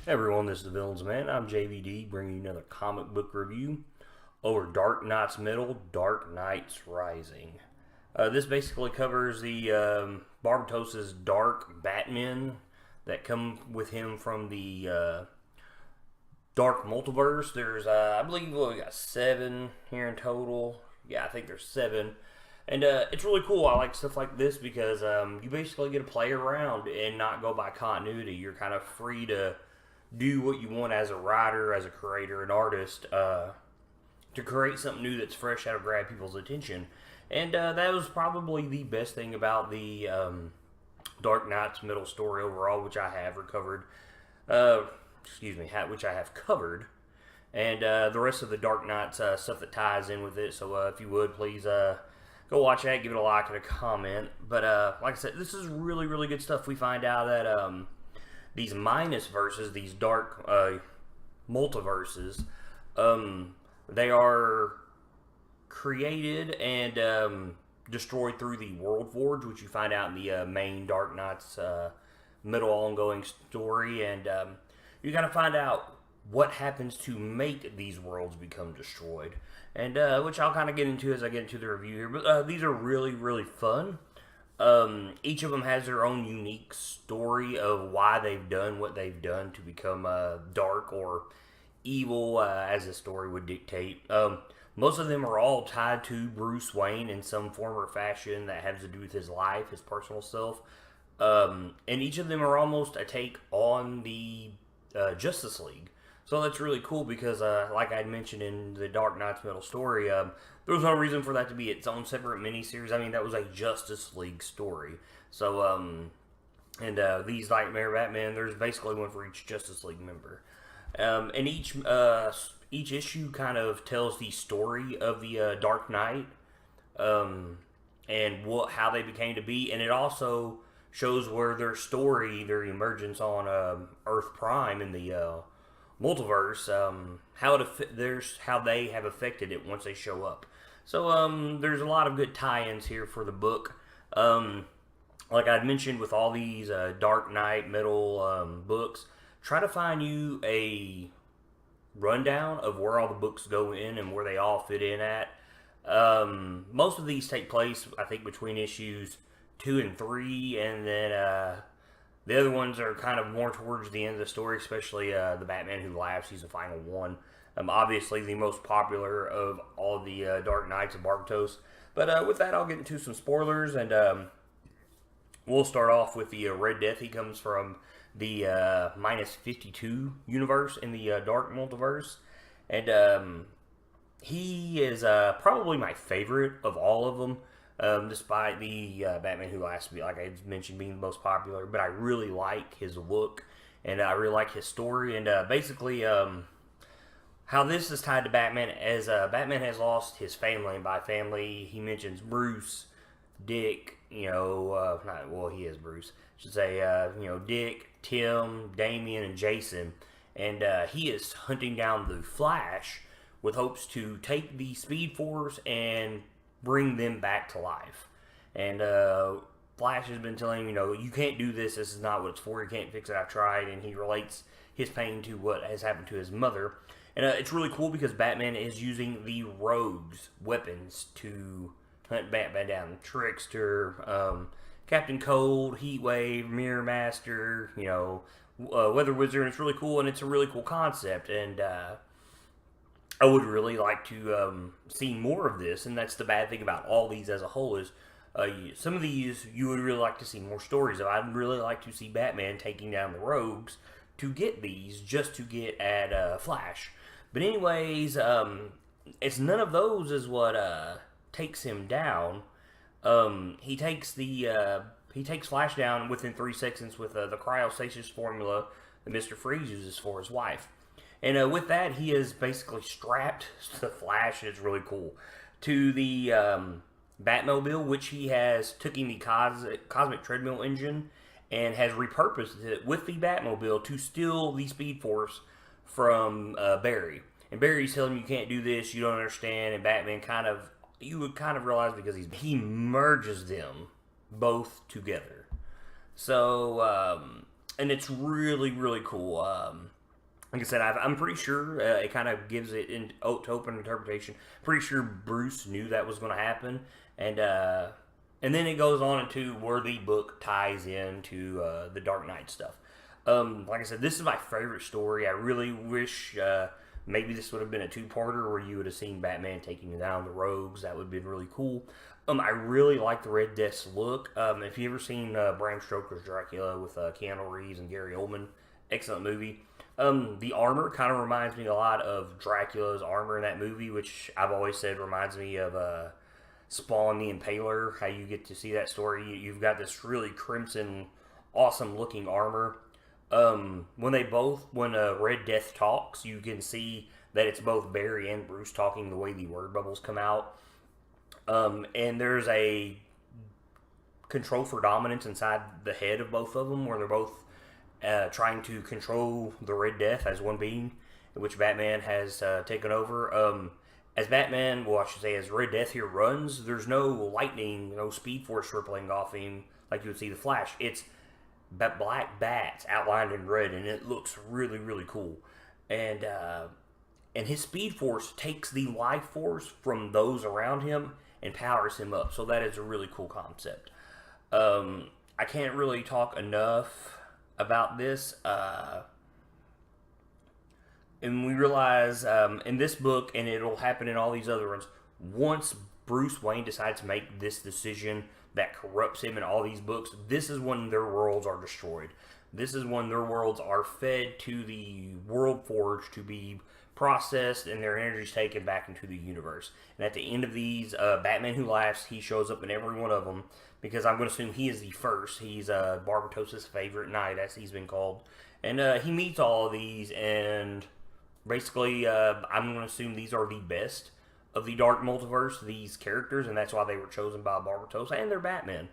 Hey everyone, this is the Villains Man. I'm JVD, bringing you another comic book review over Dark Knight's Middle, Dark Knight's Rising. This basically covers the Barbatos's dark Batmen that come with him from the Dark Multiverse. There's, I believe, we got 7 here in total. Yeah, I think there's 7. And it's really cool. I like stuff like this because you basically get to play around and not go by continuity. You're kind of free to do what you want as a writer, as a creator, an artist, to create something new that's fresh, that'll grab people's attention. And that was probably the best thing about the Dark Knight's middle story overall, which I have recovered. Which I have covered. And the rest of the Dark Knight's stuff that ties in with it. So if you would, please go watch that, give it a like and a comment. But like I said, this is really, really good stuff. We find out that these minus verses, these dark multiverses, they are created and destroyed through the World Forge, which you find out in the main Dark Knight's middle ongoing story. And you kind of find out what happens to make these worlds become destroyed. And which I'll kind of get into as I get into the review here. But these are really, really fun. Each of them has their own unique story of why they've done what they've done to become dark or evil, as the story would dictate. Most of them are all tied to Bruce Wayne in some form or fashion that has to do with his life, his personal self. And each of them are almost a take on the Justice League. So that's really cool because, like I mentioned in the Dark Knight's middle story, there was no reason for that to be its own separate miniseries. I mean, that was a Justice League story. So, these Nightmare Batman, there's basically one for each Justice League member. And each issue kind of tells the story of the Dark Knight, and how they became to be, and it also shows where their story, their emergence on Earth Prime in the multiverse, how they have affected it once they show up. So there's a lot of good tie-ins here for the book. Like I'd mentioned with all these Dark Knight middle books, try to find you a rundown of where all the books go in and where they all fit in at. Most of these take place, I think, between issues 2 and 3, and then the other ones are kind of more towards the end of the story, especially the Batman Who Laughs. He's the final one. Obviously, the most popular of all the Dark Knights of Barbatos. But with that, I'll get into some spoilers, and we'll start off with the Red Death. He comes from the minus 52 universe in the Dark Multiverse. And he is probably my favorite of all of them. Despite the Batman Who Laughs, like I mentioned, being the most popular. But I really like his look, and I really like his story, and basically how this is tied to Batman, as Batman has lost his family, and by family, he mentions Bruce, Dick, he is Bruce, I should say, Dick, Tim, Damian, and Jason, and he is hunting down the Flash with hopes to take the Speed Force and bring them back to life. And Flash has been telling him, you can't do this. This is not what it's for. You can't fix it. I've tried. And he relates his pain to what has happened to his mother. And it's really cool because Batman is using the Rogue's weapons to hunt Batman down. Trickster, Captain Cold, Heatwave, Mirror Master, Weather Wizard. And it's really cool, and it's a really cool concept. And I would really like to see more of this, and that's the bad thing about all these as a whole is some of these you would really like to see more stories of. I'd really like to see Batman taking down the Rogues to get these, just to get at Flash. But anyways, it's none of those is what takes him down. He takes Flash down within 3 seconds with the cryostasis formula that Mr. Freeze uses for his wife. And with that, he is basically strapped to Flash, and it's really cool, to the Batmobile, which he has taken the Cosmic Treadmill engine and has repurposed it with the Batmobile to steal the Speed Force from Barry. And Barry's telling him, you can't do this, you don't understand, and Batman you would kind of realize because he merges them both together. So, and it's really, really cool. like I said, I'm pretty sure it kind of gives it to open interpretation. Pretty sure Bruce knew that was going to happen, and then it goes on into where the book ties into the Dark Knight stuff. Like I said, this is my favorite story. I really wish maybe this would have been a two-parter where you would have seen Batman taking down the Rogues. That would have been really cool. I really like the Red Death's look. If you ever seen Bram Stoker's Dracula with Keanu Reeves and Gary Oldman, excellent movie. The armor kind of reminds me a lot of Dracula's armor in that movie, which I've always said reminds me of Spawn the Impaler. How you get to see that story. You've got this really crimson, awesome looking armor. When Red Death talks, you can see that it's both Barry and Bruce talking the way the word bubbles come out. And there's a control for dominance inside the head of both of them, where they're both trying to control the Red Death as one being, which Batman has taken over. As Batman, well, I should say, as Red Death here runs, there's no lightning, no speed force rippling off him like you would see the Flash. It's black bats outlined in red, and it looks really, really cool. And his speed force takes the life force from those around him and powers him up. So that is a really cool concept. I can't really talk enough about this. And we realize in this book, and it'll happen in all these other ones, once Bruce Wayne decides to make this decision that corrupts him in all these books, this is when their worlds are destroyed. This is when their worlds are fed to the World Forge to be processed and their energy is taken back into the universe. And at the end of these, Batman Who Laughs, he shows up in every one of them, because I'm going to assume he is the first. He's Barbatos's favorite knight, as he's been called. And he meets all of these, and basically, I'm going to assume these are the best of the Dark Multiverse, these characters, and that's why they were chosen by Barbatos, and they're Batman.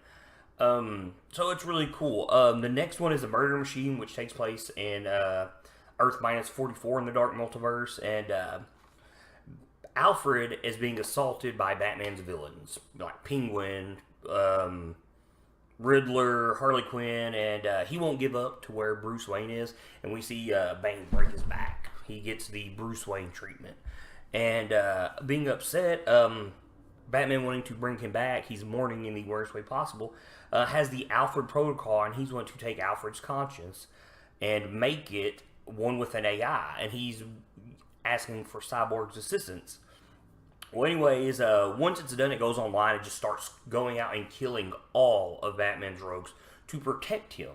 So it's really cool. The next one is the Murder Machine, which takes place in Earth minus 44 in the Dark Multiverse, and Alfred is being assaulted by Batman's villains, like Penguin, Riddler, Harley Quinn, and he won't give up to where Bruce Wayne is, and we see Bane break his back. He gets the Bruce Wayne treatment. And being upset, Batman wanting to bring him back, he's mourning in the worst way possible, has the Alfred protocol, and he's going to take Alfred's conscience and make it one with an AI, and he's asking for Cyborg's assistance. Well, anyways, once it's done, it goes online and just starts going out and killing all of Batman's rogues to protect him.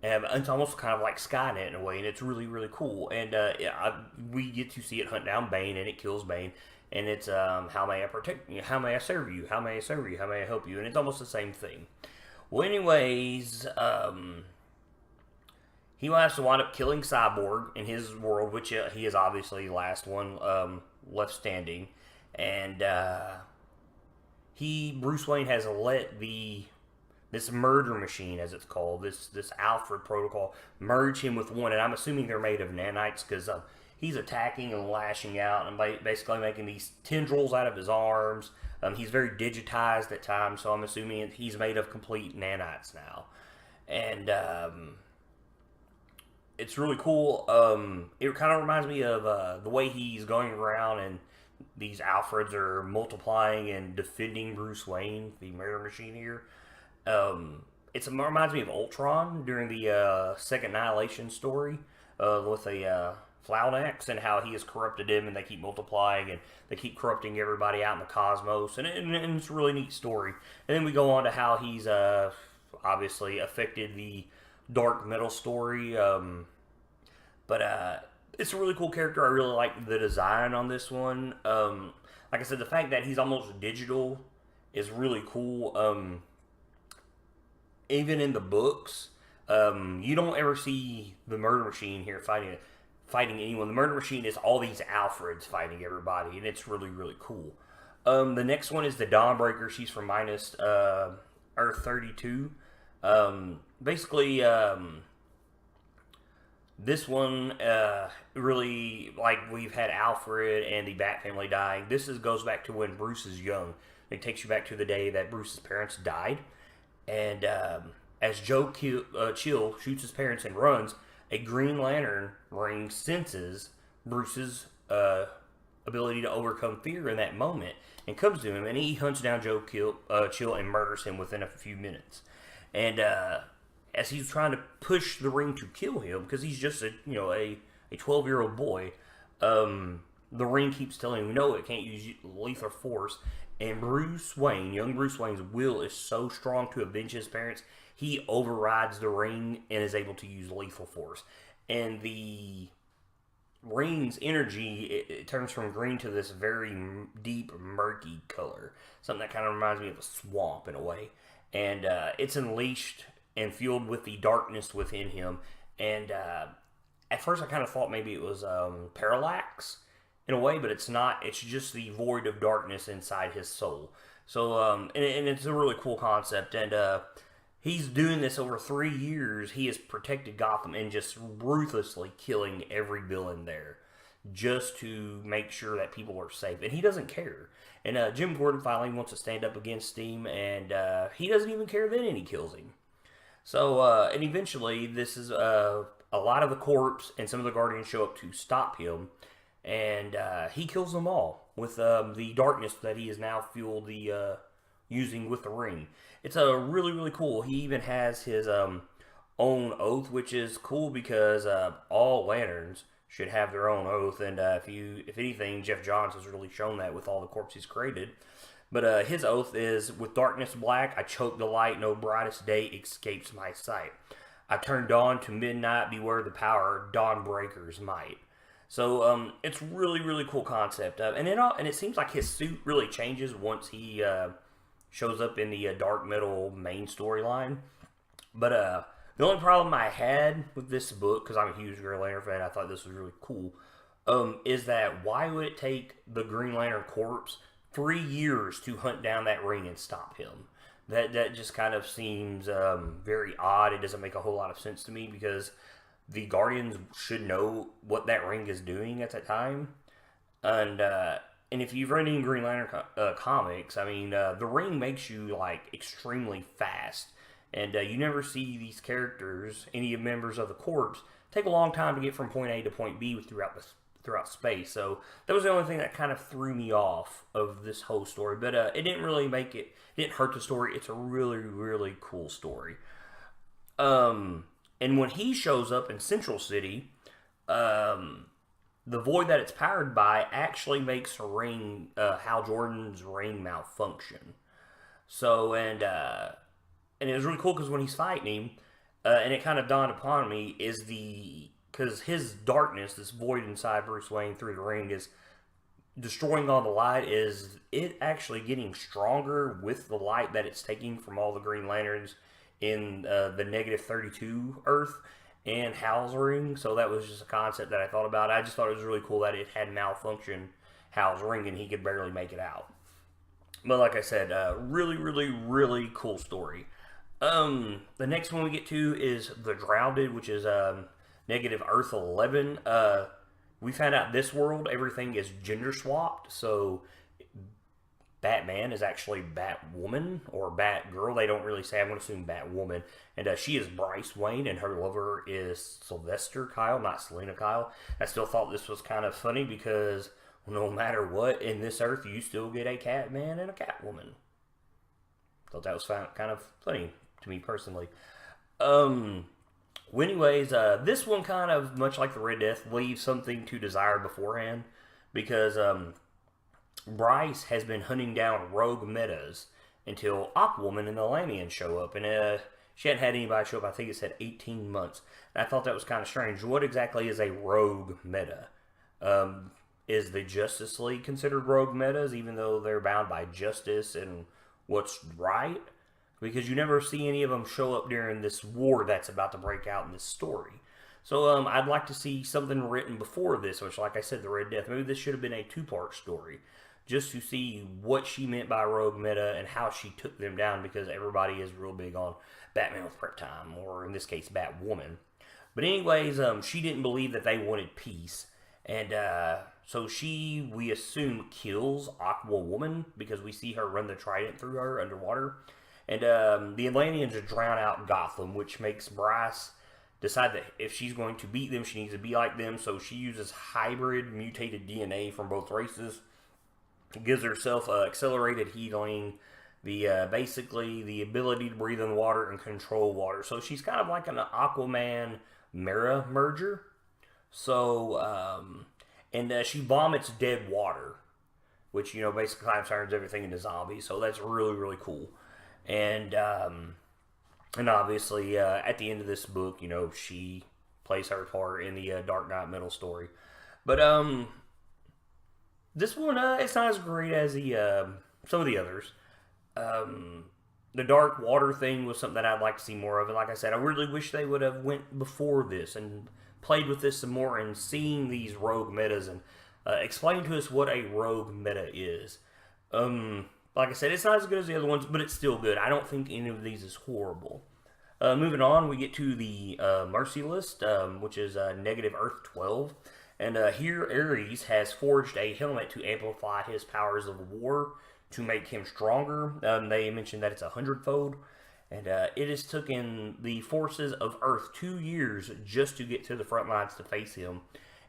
And it's almost kind of like Skynet in a way, and it's really, really cool. And we get to see it hunt down Bane, and it kills Bane. And it's, how may I protect you? How may I serve you? How may I serve you? How may I help you? And it's almost the same thing. Well, anyways, he will have to wind up killing Cyborg in his world, which he is obviously the last one left standing. And Bruce Wayne has let this murder machine, as it's called, this Alfred protocol, merge him with one, and I'm assuming they're made of nanites, because he's attacking and lashing out and basically making these tendrils out of his arms. He's very digitized at times, so I'm assuming he's made of complete nanites now. And it's really cool. It kind of reminds me of the way he's going around, and these Alfreds are multiplying and defending Bruce Wayne, the murder machine here. It reminds me of Ultron during the second Annihilation story with the Flaunax, and how he has corrupted him, and they keep multiplying, and they keep corrupting everybody out in the cosmos, and it's a really neat story. And then we go on to how he's obviously affected the Dark Metal story, but it's a really cool character. I really like the design on this one. Like I said, the fact that he's almost digital is really cool. Even in the books, you don't ever see the Murder Machine here fighting anyone. The Murder Machine is all these Alfreds fighting everybody, and it's really, really cool. The next one is the Dawnbreaker. She's from minus Earth 32. Basically, this one really, like, we've had Alfred and the Bat family dying. This goes back to when Bruce is young. It takes you back to the day that Bruce's parents died. And as Joe Chill shoots his parents and runs, a Green Lantern ring senses Bruce's ability to overcome fear in that moment and comes to him, and he hunts down Chill and murders him within a few minutes. And as he's trying to push the ring to kill him, because he's just a 12-year-old boy, the ring keeps telling him no, it can't use lethal force. And young Bruce Wayne's will is so strong to avenge his parents, he overrides the ring and is able to use lethal force. And the ring's energy, it turns from green to this very deep, murky color. Something that kind of reminds me of a swamp in a way. And it's unleashed and fueled with the darkness within him. And at first I kind of thought maybe it was parallax in a way, but it's not. It's just the void of darkness inside his soul. So, and it's a really cool concept. And he's doing this over 3 years. He has protected Gotham and just ruthlessly killing every villain there just to make sure that people are safe. And he doesn't care. And Jim Gordon finally wants to stand up against him, and he doesn't even care then, and he kills him. So, and eventually, this is a lot of the corps and some of the Guardians show up to stop him, and he kills them all with the darkness that he has now fueled the using with the ring. It's a really, really cool. He even has his own oath, which is cool because all Lanterns should have their own oath, and if anything, Jeff Johns has really shown that with all the corps he's created. But his oath is, with darkness black, I choke the light, no brightest day escapes my sight. I turn dawn to midnight, beware the power, Dawnbreaker's might. So it's really, really cool concept. And it seems like his suit really changes once he shows up in the Dark Metal main storyline. But the only problem I had with this book, because I'm a huge Green Lantern fan, I thought this was really cool, is that why would it take the Green Lantern Corps 3 years to hunt down that ring and stop him? That just kind of seems very odd. It doesn't make a whole lot of sense to me because the Guardians should know what that ring is doing at that time. And if you've read any Green Lantern comics, I mean, the ring makes you like extremely fast. And you never see these characters, any members of the Corps, take a long time to get from point A to point B throughout space. So that was the only thing that kind of threw me off of this whole story. But it didn't really make it didn't hurt the story. It's a really, really cool story. And when he shows up in Central City, the void that it's powered by actually makes a ring, Hal Jordan's ring, malfunction. So, and it was really cool because when he's fighting him, and it kind of dawned upon me, because his darkness, this void inside Bruce Wayne through the ring, is destroying all the light. Is it actually getting stronger with the light that it's taking from all the Green Lanterns in the negative 32 Earth and Hal's ring? So that was just a concept that I thought about. I just thought it was really cool that it had malfunction Hal's ring and he could barely make it out. But like I said, really, really, really cool story. The next one we get to is The Drowned, which is negative Earth 11. We found out this world, everything is gender swapped, so Batman is actually Batwoman, or Batgirl. They don't really say. I'm going to assume Batwoman. And she is Bryce Wayne, and her lover is Sylvester Kyle, not Selena Kyle. I still thought this was kind of funny because no matter what, in this Earth, you still get a Catman and a Catwoman. Thought that was kind of funny to me personally. Well, anyways, this one kind of, much like the Red Death, leaves something to desire beforehand, because Bryce has been hunting down rogue metas until Aquaman and the Atlanteans show up, and she hadn't had anybody show up. I think it said 18 months. And I thought that was kind of strange. What exactly is a rogue meta? Is the Justice League considered rogue metas, even though they're bound by justice and what's right? Because you never see any of them show up during this war that's about to break out in this story. So I'd like to see something written before this, which, like I said, the Red Death. Maybe this should have been a 2-part story, just to see what she meant by rogue meta and how she took them down, because everybody is real big on Batman with prep time, or in this case, Batwoman. But anyways, she didn't believe that they wanted peace, and so she, we assume, kills Aquawoman, because we see her run the trident through her underwater. And the Atlanteans drown out Gotham, which makes Bryce decide that if she's going to beat them, she needs to be like them. So she uses hybrid mutated DNA from both races. Gives herself accelerated healing, basically the ability to breathe in water and control water. So she's kind of like an Aquaman Mera merger. So, and she vomits dead water, which, basically turns everything into zombies. So that's really, really cool. And obviously, at the end of this book, she plays her part in the Dark Knight Metal story. But, this one, it's not as great as some of the others. The dark water thing was something that I'd like to see more of. And like I said, I really wish they would have went before this and played with this some more and seen these rogue metas and explain to us what a rogue meta is. Like I said, it's not as good as the other ones, but it's still good. I don't think any of these is horrible. Moving on, we get to the Merciless, which is negative Earth 12. And here, Ares has forged a helmet to amplify his powers of war to make him stronger. They mentioned that it's 100-fold. And it has taken the forces of Earth 2 years just to get to the front lines to face him.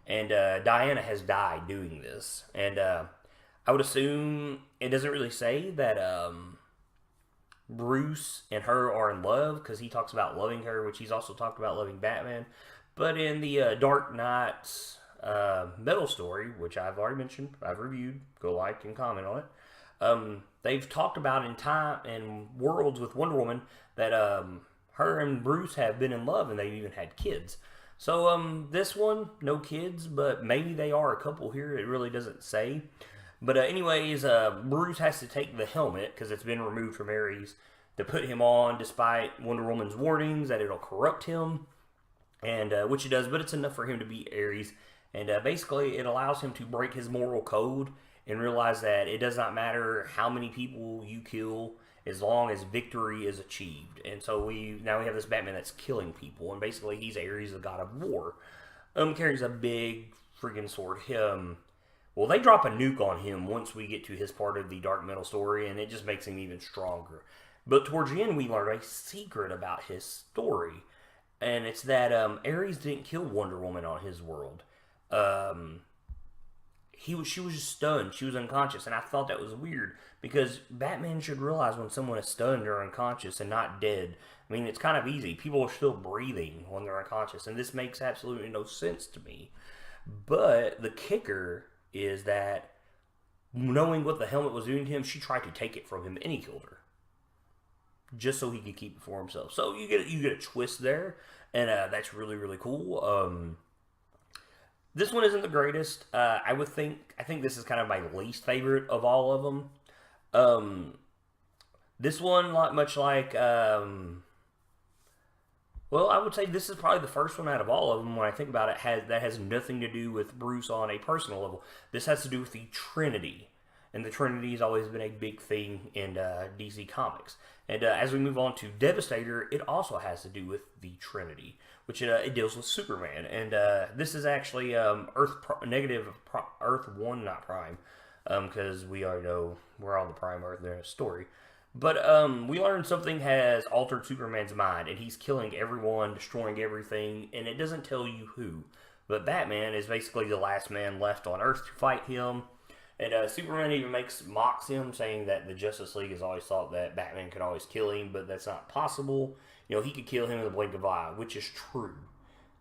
And Diana has died doing this. And I would assume it doesn't really say that Bruce and her are in love, because he talks about loving her, which he's also talked about loving Batman. But in the Dark Knight's Metal story, which I've already mentioned, I've reviewed, go like and comment on it. They've talked about in time and worlds with Wonder Woman that her and Bruce have been in love and they've even had kids. So this one, no kids, but maybe they are a couple here. It really doesn't say. But anyways, Bruce has to take the helmet because it's been removed from Ares to put him on, despite Wonder Woman's warnings that it'll corrupt him, and which it does. But it's enough for him to beat Ares. And basically, it allows him to break his moral code and realize that it does not matter how many people you kill as long as victory is achieved. And so now we have this Batman that's killing people. And basically, he's Ares, the god of war. Carries a big freaking sword. Well, they drop a nuke on him once we get to his part of the Dark Metal story, and it just makes him even stronger. But towards the end, we learn a secret about his story. And it's that Ares didn't kill Wonder Woman on his world. She was just stunned. She was unconscious, and I thought that was weird because Batman should realize when someone is stunned or unconscious and not dead. I mean, it's kind of easy. People are still breathing when they're unconscious, and this makes absolutely no sense to me. But the kicker is that knowing what the helmet was doing to him, she tried to take it from him, and he killed her just so he could keep it for himself. So you get a twist there, and that's really, really cool. This one isn't the greatest. I think this is kind of my least favorite of all of them. This one, much like, I would say this is probably the first one out of all of them. When I think about it, that has nothing to do with Bruce on a personal level. This has to do with the Trinity, and the Trinity has always been a big thing in DC Comics. And as we move on to Devastator, it also has to do with the Trinity, which it deals with Superman. And this is actually Earth 1, not Prime, because we already know we're on the Prime Earth in the story. But we learned something has altered Superman's mind, and he's killing everyone, destroying everything, and it doesn't tell you who. But Batman is basically the last man left on Earth to fight him. And Superman even mocks him, saying that the Justice League has always thought that Batman could always kill him, but that's not possible. He could kill him in the blink of an eye, which is true.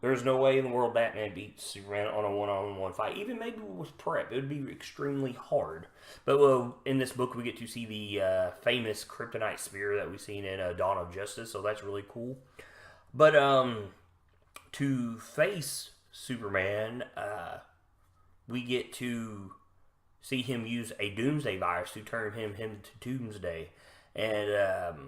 There's no way in the world Batman beats Superman on a one-on-one fight. Even maybe with prep, it would be extremely hard. But in this book, we get to see the famous kryptonite spear that we've seen in Dawn of Justice, so that's really cool. But to face Superman, we get to see him use a Doomsday virus to turn him into Doomsday. And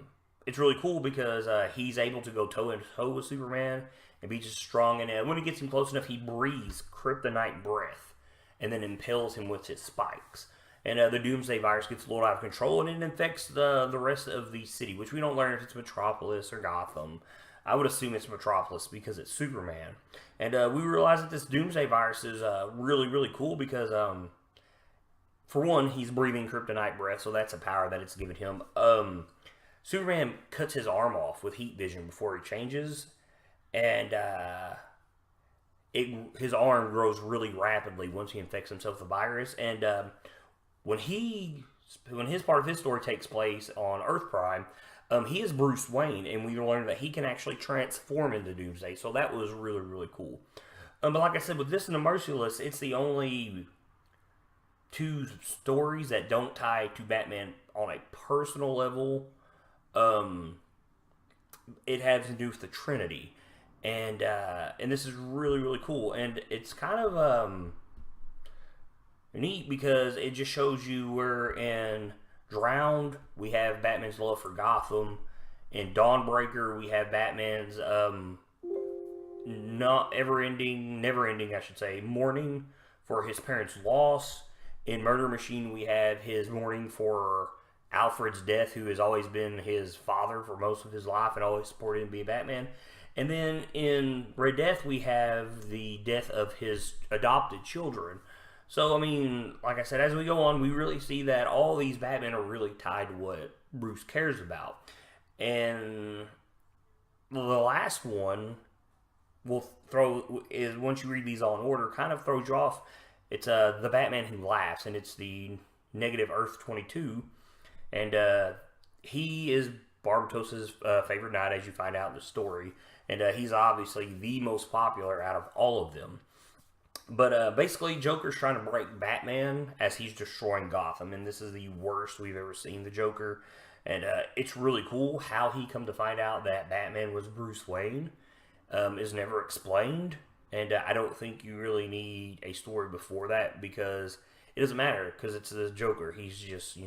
it's really cool because he's able to go toe-to-toe with Superman and be just strong. And when he gets him close enough, he breathes kryptonite breath and then impales him with his spikes. And the Doomsday virus gets a little out of control, and it infects the rest of the city, which we don't learn if it's Metropolis or Gotham. I would assume it's Metropolis because it's Superman. And we realize that this Doomsday virus is really, really cool because... for one, he's breathing kryptonite breath, so that's a power that it's given him. Superman cuts his arm off with heat vision before he changes, and his arm grows really rapidly once he infects himself with the virus. And when his part of his story takes place on Earth Prime, he is Bruce Wayne, and we learn that he can actually transform into Doomsday. So that was really, really cool. But like I said, with this and the Merciless, it's the only two stories that don't tie to Batman on a personal level. It has to do with the Trinity, and this is really, really cool, and it's kind of neat because it just shows you where in Drowned we have Batman's love for Gotham. In Dawnbreaker we have Batman's never ending, I should say, mourning for his parents' loss. In Murder Machine we have his mourning for Alfred's death, who has always been his father for most of his life and always supported him being Batman. And then in Red Death we have the death of his adopted children. So, I mean, like I said, as we go on, we really see that all these Batmen are really tied to what Bruce cares about. And the last one is, once you read these all in order, kind of throws you off. It's The Batman Who Laughs, and it's the Negative Earth 22. And he is Barbatos's favorite knight, as you find out in the story. And he's obviously the most popular out of all of them. But basically, Joker's trying to break Batman as he's destroying Gotham. And this is the worst we've ever seen the Joker. And it's really cool how he come to find out that Batman was Bruce Wayne. Is never explained. And I don't think you really need a story before that, because it doesn't matter, because it's the Joker. He's just,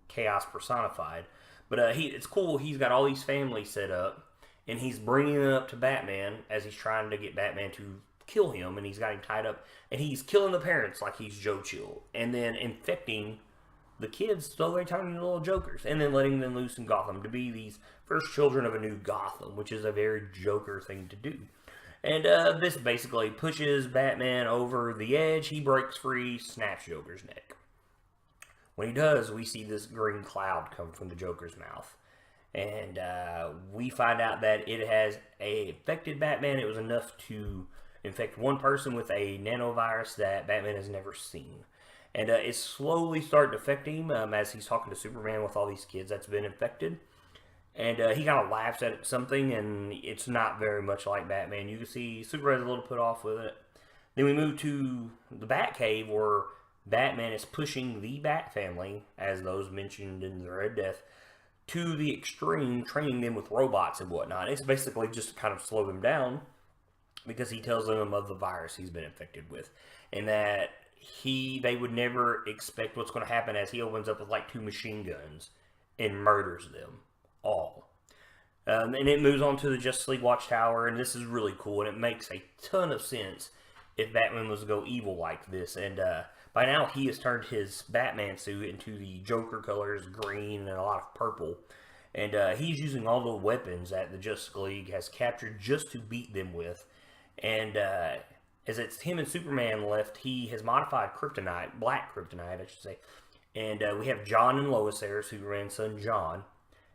chaos personified. But it's cool. He's got all these families set up, and he's bringing them up to Batman as he's trying to get Batman to kill him, and he's got him tied up, and he's killing the parents like he's Joe Chill, and then infecting the kids so they turn into little Jokers, and then letting them loose in Gotham to be these first children of a new Gotham, which is a very Joker thing to do. And this basically pushes Batman over the edge. He breaks free, snaps Joker's neck. When he does, we see this green cloud come from the Joker's mouth. And we find out that it has affected Batman. It was enough to infect one person with a nanovirus that Batman has never seen. And it's slowly starting to affect him as he's talking to Superman with all these kids that's been infected. And he kind of laughs at something, and it's not very much like Batman. You can see Superman's a little put off with it. Then we move to the Batcave, where Batman is pushing the Bat family, as those mentioned in the Red Death, to the extreme, training them with robots and whatnot. It's basically just to kind of slow them down, because he tells them of the virus he's been infected with, and that they would never expect what's going to happen as he opens up with like 2 machine guns and murders them all. And it moves on to the Justice League Watchtower, and this is really cool, and it makes a ton of sense if Batman was to go evil like this. And by now he has turned his Batman suit into the Joker colors, green and a lot of purple. And he's using all the weapons that the Justice League has captured just to beat them with. And as it's him and Superman left, he has modified Kryptonite, black Kryptonite, I should say. And we have John and Lois there, Superman's son John.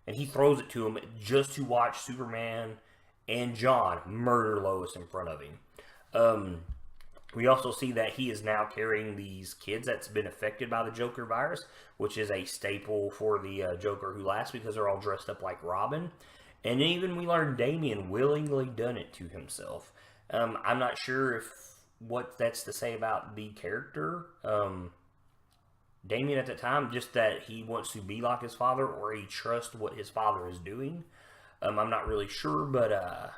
And he throws it to him just to watch Superman and John murder Lois in front of him. We also see that he is now carrying these kids that's been affected by the Joker virus, which is a staple for the Joker Who Laughs, because they're all dressed up like Robin. And even we learn Damian willingly done it to himself. I'm not sure what that's to say about the character. Damian at the time, just that he wants to be like his father, or he trusts what his father is doing. I'm not really sure, but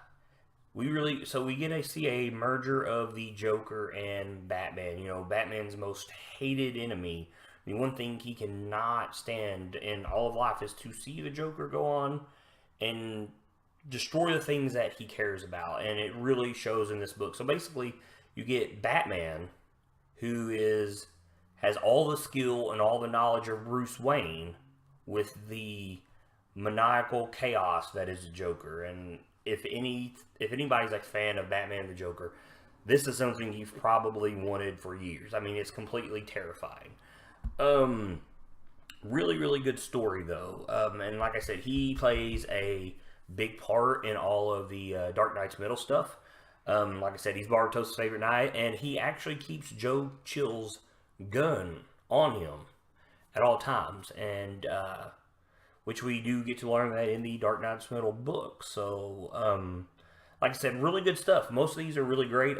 we get to see a merger of the Joker and Batman. Batman's most hated enemy. The one thing he cannot stand in all of life is to see the Joker go on and destroy the things that he cares about, and it really shows in this book. So basically, you get Batman, who has all the skill and all the knowledge of Bruce Wayne, with the maniacal chaos that is the Joker. And if anybody's a fan of Batman and the Joker, this is something you've probably wanted for years. I mean, it's completely terrifying. Really, really good story, though. And like I said, he plays a big part in all of the Dark Knight's Metal stuff. Like I said, he's Barbatossa's favorite knight, and he actually keeps Joe Chill's gun on him at all times, and which we do get to learn that in the Dark Knight's Metal book. So, like I said, really good stuff. Most of these are really great.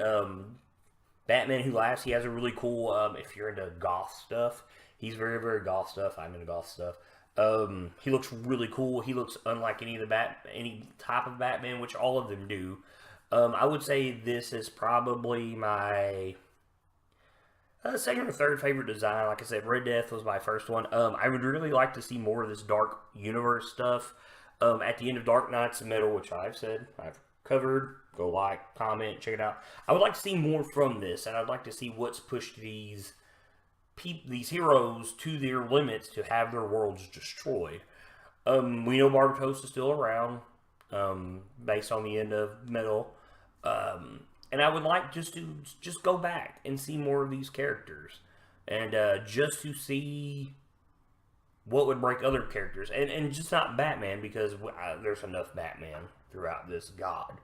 Batman Who Laughs, he has a really cool, if you're into goth stuff, he's very, very goth stuff. I'm into goth stuff. He looks really cool. He looks unlike any type of Batman, which all of them do. I would say this is probably my second or third favorite design. Like I said, Red Death was my first one. I would really like to see more of this Dark Universe stuff. At the end of Dark Knight's Metal, which I've covered, go like, comment, check it out. I would like to see more from this, and I'd like to see what's pushed these heroes to their limits to have their worlds destroyed. We know Barbatos is still around, based on the end of Metal. And I would like just go back and see more of these characters, and just to see what would break other characters, and just not Batman, because there's enough Batman throughout this god.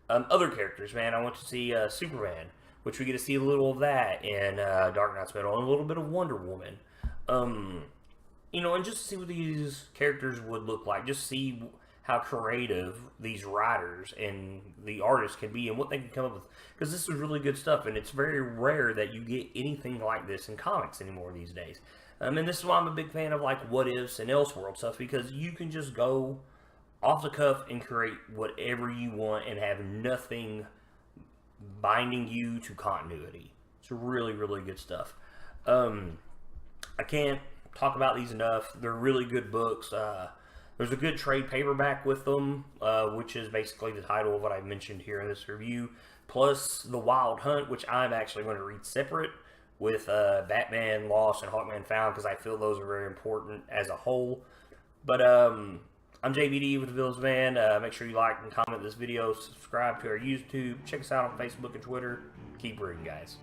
Other characters, man, I want to see Superman, which we get to see a little of that in Dark Knight's Metal, and a little bit of Wonder Woman. You know, and just to see what these characters would look like, just see how creative these writers and the artists can be and what they can come up with. Because this is really good stuff, and it's very rare that you get anything like this in comics anymore these days. And this is why I'm a big fan of, like, What Ifs and Elseworld stuff, because you can just go off the cuff and create whatever you want and have nothing binding you to continuity. It's really, really good stuff. I can't talk about these enough. They're really good books. There's a good trade paperback with them, which is basically the title of what I mentioned here in this review, plus The Wild Hunt, which I'm actually going to read separate with Batman Lost and Hawkman Found, because I feel those are very important as a whole. But I'm JBD with the Villains Man. Make sure you like and comment this video, subscribe to our YouTube, check us out on Facebook and Twitter. Keep reading, guys.